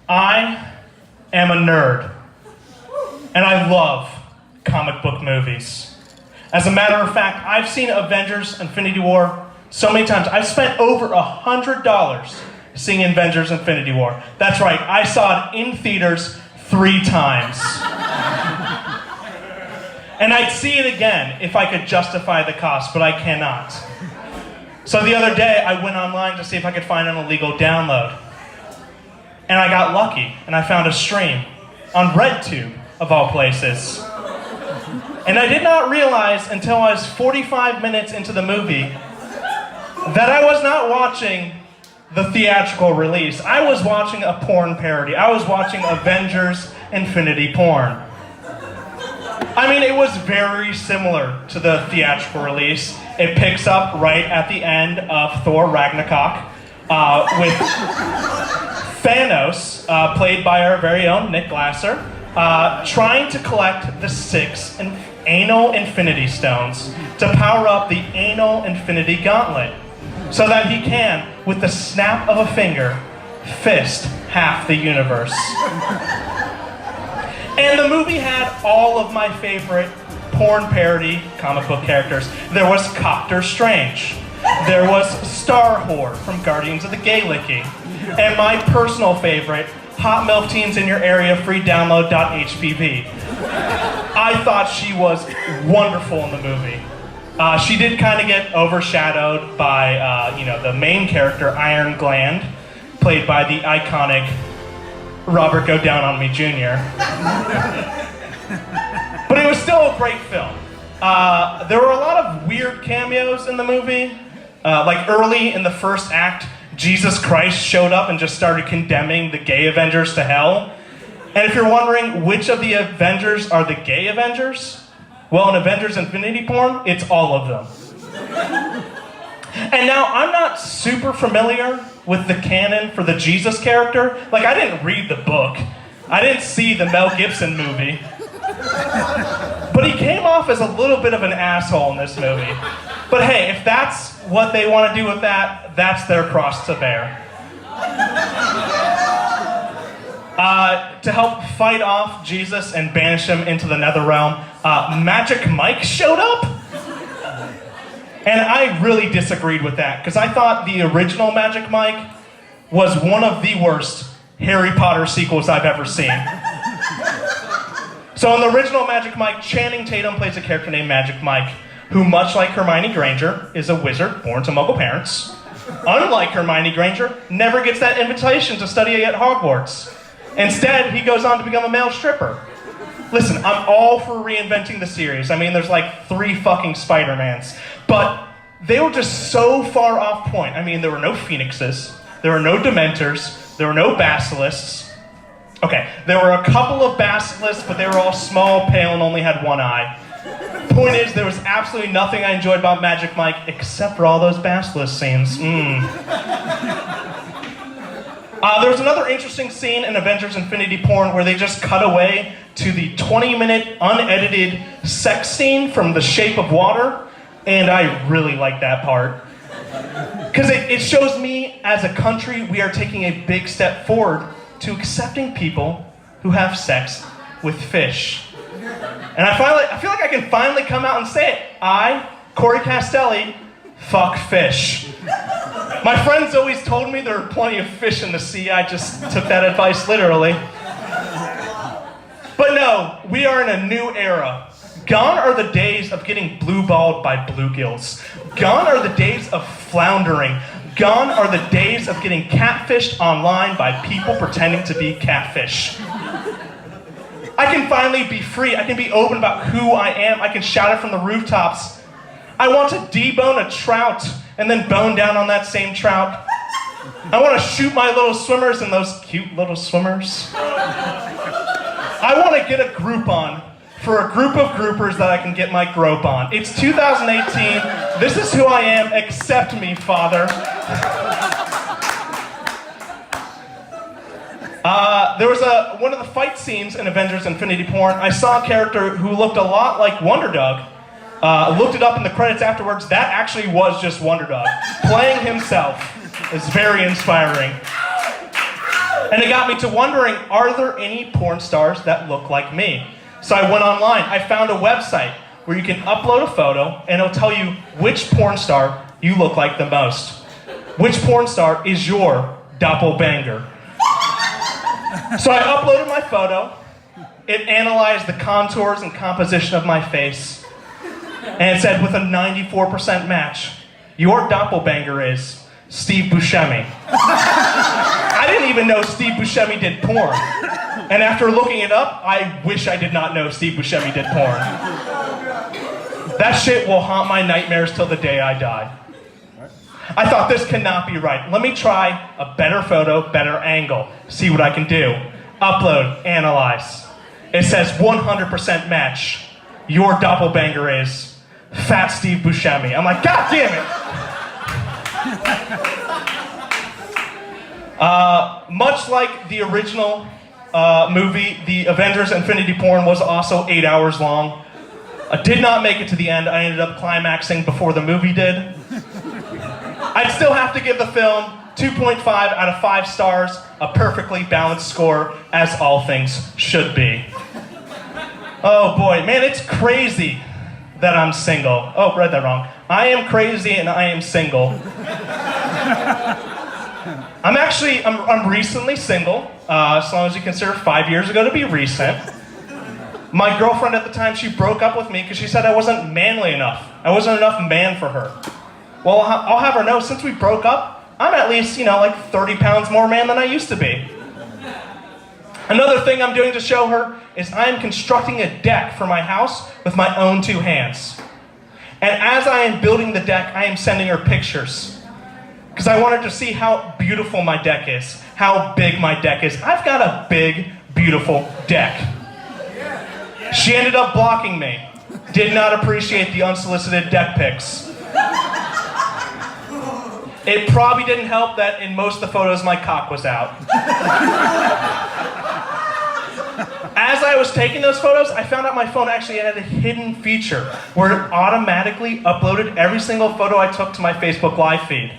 I am a nerd, and I love comic book movies. As a matter of fact, I've seen Avengers Infinity War so many times. I've spent over $100 seeing Avengers Infinity War. That's right, I saw it in theaters 3 times. And I'd see it again if I could justify the cost, but I cannot. So the other day, I went online to see if I could find an illegal download. And I got lucky, and I found a stream on RedTube, of all places. And I did not realize until I was 45 minutes into the movie that I was not watching the theatrical release. I was watching a porn parody. I was watching Avengers Infinity porn. I mean, it was very similar to the theatrical release. It picks up right at the end of Thor Ragnarok with Thanos, played by our very own Nick Glasser, trying to collect the 6 anal Infinity Stones to power up the anal Infinity Gauntlet so that he can, with the snap of a finger, fist half the universe. And the movie had all of my favorite porn parody comic book characters. There was Copter Strange. There was Star Whore from Guardians of the Gay-Licking. And my personal favorite, Hot MILF Teens in Your Area, free download.hpv. I thought she was wonderful in the movie. She did kind of get overshadowed by, the main character, Iron Gland, played by the iconic Robert Go Down on Me Jr. But it was still a great film. There were a lot of weird cameos in the movie. Like early in the first act, Jesus Christ showed up and just started condemning the gay Avengers to hell. And if you're wondering which of the Avengers are the gay Avengers, well, in Avengers Infinity Porn, it's all of them. And now, I'm not super familiar with the canon for the Jesus character. Like, I didn't read the book. I didn't see the Mel Gibson movie. But he came off as a little bit of an asshole in this movie. But hey, if that's what they want to do with that, that's their cross to bear. To help fight off Jesus and banish him into the nether realm, Magic Mike showed up. And I really disagreed with that, because I thought the original Magic Mike was one of the worst Harry Potter sequels I've ever seen. So in the original Magic Mike, Channing Tatum plays a character named Magic Mike, who, much like Hermione Granger, is a wizard born to Muggle parents. Unlike Hermione Granger, never gets that invitation to study at Hogwarts. Instead, he goes on to become a male stripper. Listen, I'm all for reinventing the series. I mean, there's like 3 fucking Spider-Mans. But they were just so far off point. I mean, there were no Phoenixes, there were no Dementors, there were no Basilisks. Okay, there were a couple of Basilisks, but they were all small, pale, and only had 1 eye. Point is, there was absolutely nothing I enjoyed about Magic Mike except for all those Basilisk scenes. There was another interesting scene in Avengers Infinity Porn where they just cut away to the 20-minute unedited sex scene from The Shape of Water, and I really like that part. Because it shows me, as a country, we are taking a big step forward to accepting people who have sex with fish. And I feel like I can finally come out and say it. I, Corey Castelli, fuck fish. My friends always told me there are plenty of fish in the sea. I just took that advice literally. But no, we are in a new era. Gone are the days of getting blue-balled by bluegills. Gone are the days of floundering. Gone are the days of getting catfished online by people pretending to be catfish. I can finally be free. I can be open about who I am. I can shout it from the rooftops. I want to debone a trout and then bone down on that same trout. I want to shoot my little swimmers and those cute little swimmers. I want to get a Groupon for a group of groupers that I can get my grope on. It's 2018. This is who I am. Accept me, Father. There was one of the fight scenes in Avengers Infinity Porn. I saw a character who looked a lot like Wonder Dog. Looked it up in the credits afterwards. That actually was just Wonder Dog. Playing himself is very inspiring. And it got me to wondering, are there any porn stars that look like me? So I went online. I found a website where you can upload a photo and it'll tell you which porn star you look like the most. Which porn star is your doppelbanger? So I uploaded my photo. It analyzed the contours and composition of my face. And it said with a 94% match, your doppelbanger is Steve Buscemi. I didn't even know Steve Buscemi did porn. And after looking it up, I wish I did not know Steve Buscemi did porn. That shit will haunt my nightmares till the day I die. I thought, this cannot be right. Let me try a better photo, better angle. See what I can do. Upload, analyze. It says 100% match. Your doppelbanger is Fat Steve Buscemi. I'm like, God damn it. Much like the original movie, the Avengers Infinity Porn was also 8 hours long. I did not make it to the end. I ended up climaxing before the movie did. I'd still have to give the film 2.5 out of 5 stars, a perfectly balanced score, as all things should be. Oh boy, man, it's crazy that I'm single. Oh, read that wrong. I am crazy and I am single. I'm recently single, as long as you consider 5 years ago to be recent. My girlfriend at the time, she broke up with me because she said I wasn't manly enough. I wasn't enough man for her. Well, I'll have her know, since we broke up, I'm at least, like 30 pounds more man than I used to be. Another thing I'm doing to show her is I'm constructing a deck for my house with my own 2 hands. And as I am building the deck, I am sending her pictures. Because I wanted to see how beautiful my deck is, how big my deck is. I've got a big, beautiful deck. She ended up blocking me. Did not appreciate the unsolicited deck pics. It probably didn't help that in most of the photos my cock was out. As I was taking those photos, I found out my phone actually had a hidden feature where it automatically uploaded every single photo I took to my Facebook Live feed.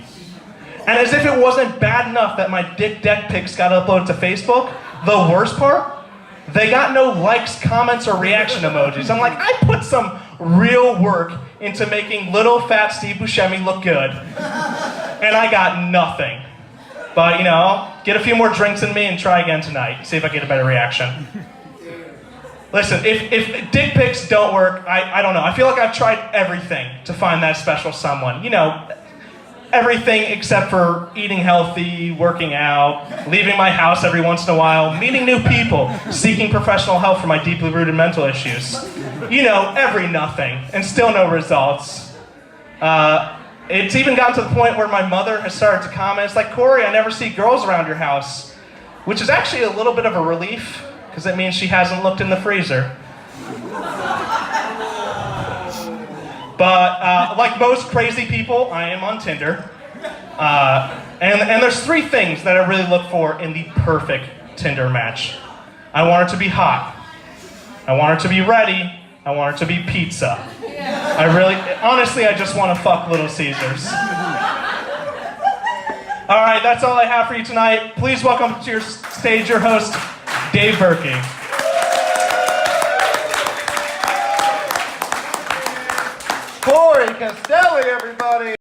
And as if it wasn't bad enough that my dick deck pics got uploaded to Facebook, the worst part, they got no likes, comments, or reaction emojis. I'm like, I put some real work into making little fat Steve Buscemi look good. And I got nothing. But, I'll get a few more drinks in me and try again tonight. See if I get a better reaction. Listen, if dick pics don't work, I don't know. I feel like I've tried everything to find that special someone. Everything except for eating healthy, working out, leaving my house every once in a while, meeting new people, seeking professional help for my deeply rooted mental issues. Every nothing, and still no results. It's even gotten to the point where my mother has started to comment, it's like, Corey, I never see girls around your house, which is actually a little bit of a relief, because it means she hasn't looked in the freezer. But like most crazy people, I am on Tinder. And there's 3 things that I really look for in the perfect Tinder match. I want her to be hot. I want her to be ready. I want her to be pizza. Honestly, I just want to fuck Little Caesars. All right, that's all I have for you tonight. Please welcome to your stage your host, Dave Berkey. Corey Castelli, everybody.